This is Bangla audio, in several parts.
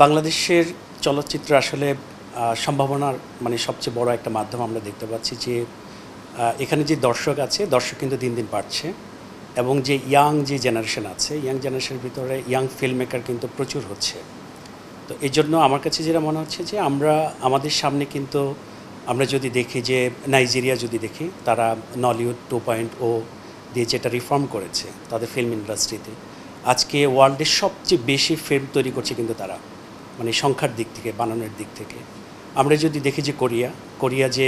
বাংলাদেশের চলচ্চিত্র আসলে সম্ভাবনার মানে সবচেয়ে বড় একটা মাধ্যম আমরা দেখতে পাচ্ছি যে এখানে যে দর্শক আছে, দর্শক কিন্তু দিন দিন বাড়ছে এবং যে ইয়াং যে জেনারেশন আছে, ইয়াং জেনারেশনের ভিতরে ইয়াং ফিল্ম মেকার কিন্তু প্রচুর হচ্ছে। তো এই জন্য আমার কাছে যেটা মনে হচ্ছে যে আমাদের সামনে কিন্তু আমরা যদি দেখি যে নাইজেরিয়া যদি দেখি, তারা নলিউড 2.0 দিয়ে যেটা রিফর্ম করেছে তাদের ফিল্ম ইন্ডাস্ট্রিতে, আজকে ওয়ার্ল্ডের সবচেয়ে বেশি ফিল্ম তৈরি করছে কিন্তু তারা, মানে সংখ্যার দিক থেকে, বানানোর দিক থেকে। আমরা যদি দেখি যে কোরিয়া যে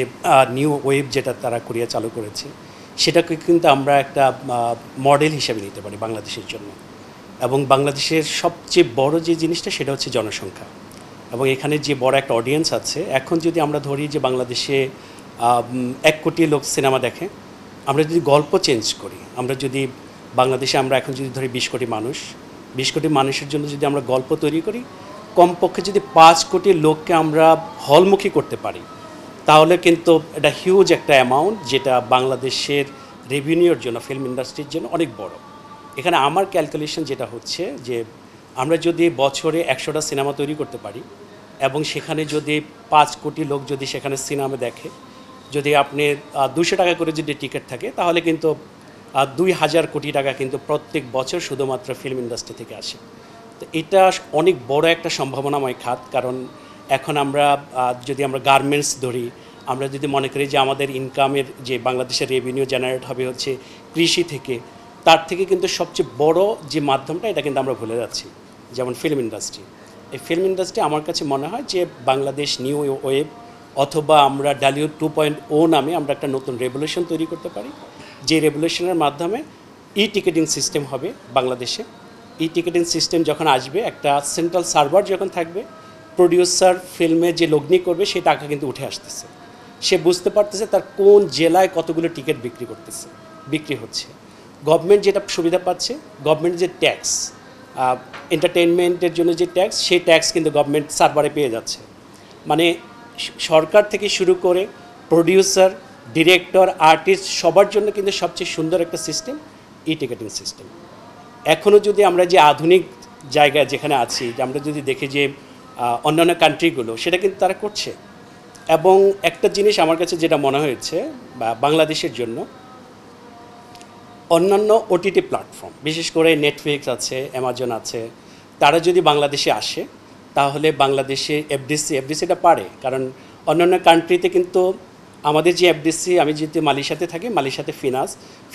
নিউ ওয়েভ যেটা তারা কোরিয়া চালু করেছে, সেটাকে কিন্তু আমরা একটা মডেল হিসেবে নিতে পারি বাংলাদেশের জন্য। এবং বাংলাদেশের সবচেয়ে বড় যে জিনিসটা সেটা হচ্ছে জনসংখ্যা, এবং এখানে যে বড় একটা অডিয়েন্স আছে। এখন যদি আমরা ধরি যে বাংলাদেশে 1 কোটি লোক সিনেমা দেখে, আমরা যদি গল্প চেঞ্জ করি, আমরা যদি বাংলাদেশে আমরা এখন যদি ধরি 20 কোটি মানুষ, 20 কোটি মানুষের জন্য যদি আমরা গল্প তৈরি করি, কমপক্ষে যদি 5 কোটি লোককে আমরা হলমুখী করতে পারি, তাহলে কিন্তু এটা হিউজ একটা অ্যামাউন্ট, যেটা বাংলাদেশের রেভিনিউর জন্য, ফিল্ম ইন্ডাস্ট্রির জন্য অনেক বড়। এখানে আমার ক্যালকুলেশন যেটা হচ্ছে যে আমরা যদি বছরে 100টা সিনেমা তৈরি করতে পারি এবং সেখানে যদি 5 কোটি লোক যদি সেখানে সিনেমা দেখে, যদি আপনি 200 টাকা করে যদি টিকিট থাকে, তাহলে কিন্তু 2000 কোটি টাকা কিন্তু প্রত্যেক বছর শুধুমাত্র ফিল্ম ইন্ডাস্ট্রি থেকে আসে। তো এটা অনেক বড় একটা সম্ভাবনাময় খাত। কারণ এখন আমরা যদি আমরা গার্মেন্টস ধরি, আমরা যদি মনে করি যে আমাদের ইনকামের যে বাংলাদেশের রেভিনিউ জেনারেট হবে হচ্ছে কৃষি থেকে, তার থেকে কিন্তু সবচেয়ে বড় যে মাধ্যমটা, এটা কিন্তু আমরা ভুলে যাচ্ছি, যেমন ফিল্ম ইন্ডাস্ট্রি। এই ফিল্ম ইন্ডাস্ট্রি আমার কাছে মনে হয় যে বাংলাদেশ নিউ ওয়েভ অথবা আমরা ডালিউড 2.0 নামে আমরা একটা নতুন রেভলিউশন তৈরি করতে পারি, যে রেভলিউশনের মাধ্যমে টিকেটিং সিস্টেম হবে বাংলাদেশে। টিকেটিং সিস্টেম যখন আসবে, একটা সেন্ট্রাল সার্ভার যখন থাকবে, প্রডিউসার ফিল্মে যে লগ্নি করবে সেই টাকা কিন্তু উঠে আসতেছে, সে বুঝতে পারতেছে তার কোন জেলায় কতগুলো টিকিট বিক্রি হচ্ছে। গভর্নমেন্ট যেটা সুবিধা পাচ্ছে, গভর্নমেন্ট যে ট্যাক্স, এন্টারটেইনমেন্টের জন্য যে ট্যাক্স, সেই ট্যাক্স কিন্তু গভর্নমেন্ট সার্ভারে পেয়ে যাচ্ছে। মানে সরকার থেকে শুরু করে প্রডিউসার, ডিরেক্টর, আর্টিস্ট, সবার জন্য কিন্তু সবচেয়ে সুন্দর একটা সিস্টেম টিকেটিং সিস্টেম। এখনও যদি আমরা যে আধুনিক জায়গায় যেখানে আছি, যে আমরা যদি দেখি যে অন্যান্য কান্ট্রিগুলো, সেটা কিন্তু তারা করছে। এবং একটা জিনিস আমার কাছে যেটা মনে হয়েছে বাংলাদেশের জন্য, অন্যান্য ওটিটি প্ল্যাটফর্ম, বিশেষ করে নেটফ্লিক্স আছে, অ্যামাজন আছে, তারা যদি বাংলাদেশে আসে, তাহলে বাংলাদেশে এফডিসিটা পারে। কারণ অন্যান্য কান্ট্রিতে কিন্তু আমাদের যে এফডিসি, আমি যেহেতু মালয়েশিয়াতে থাকি, মালয়েশিয়াতে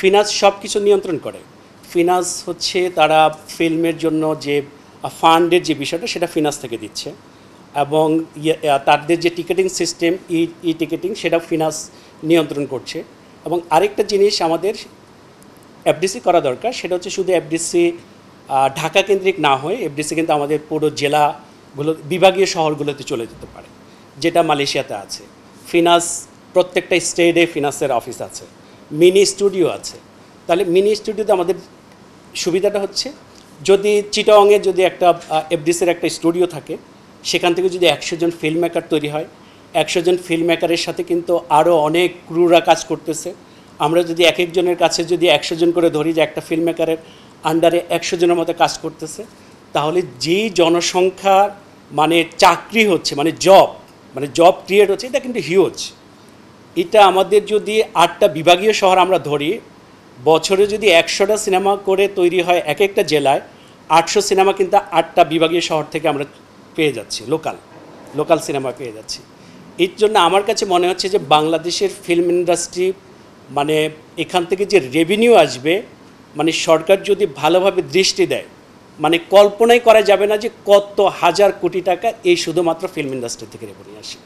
ফিনান্স সব কিছু নিয়ন্ত্রণ করে। ফিনান্স হচ্ছে তারা ফিল্মের জন্য যে ফান্ডের যে বিষয়টা, সেটা ফিনান্স থেকে দিচ্ছে। এবং তাদের যে টিকেটিং সিস্টেম, টিকেটিং, সেটা ফিনান্স নিয়ন্ত্রণ করছে। এবং আরেকটা জিনিস আমাদের এফডিসি করা দরকার, সেটা হচ্ছে শুধু এফডিসি ঢাকা কেন্দ্রিক না হয়ে, এফডিসি কিন্তু আমাদের পুরো জেলাগুলো, বিভাগীয় শহরগুলোতে চলে যেতে পারে, যেটা মালয়েশিয়াতে আছে। ফিনান্স প্রত্যেকটা স্টেটে ফিনান্সের অফিস আছে, মিনি স্টুডিও আছে। তাহলে মিনি স্টুডিওতে আমাদের সুবিধাটা হচ্ছে, যদি চিটাগংয়ে যদি একটা এফডিসির একটা স্টুডিও থাকে, সেখান থেকে যদি 100 জন ফিল্ম মেকার তৈরি হয়, 100 জন ফিল্ম মেকারের সাথে কিন্তু আরও অনেক ক্রুরা কাজ করতেছে। আমরা যদি এক একজনের কাছে যদি 100 জন করে ধরি, যে একটা ফিল্ম মেকারের আন্ডারে 100 জনের মতো কাজ করতেছে, তাহলে যেই জনসংখ্যা মানে চাকরি হচ্ছে, মানে জব ক্রিয়েট হচ্ছে, এটা কিন্তু হিউজ। এটা আমাদের যদি 8টা বিভাগীয় শহর আমরা ধরি, বছরে যদি 100টা সিনেমা করে তৈরি হয় এক একটা জেলায়, 800 সিনেমা কিন্তু 8টা বিভাগীয় শহর থেকে আমরা পেয়ে যাচ্ছি, লোকাল সিনেমা পেয়ে যাচ্ছি। এর জন্য আমার কাছে মনে হচ্ছে যে বাংলাদেশের ফিল্ম ইন্ডাস্ট্রি, মানে এখান থেকে যে রেভিনিউ আসবে, মানে সরকার যদি ভালোভাবে দৃষ্টি দেয়, মানে কল্পনাই করা যাবে না যে কত হাজার কোটি টাকা এই শুধুমাত্র ফিল্ম ইন্ডাস্ট্রি থেকে রেভিনিউ আসে।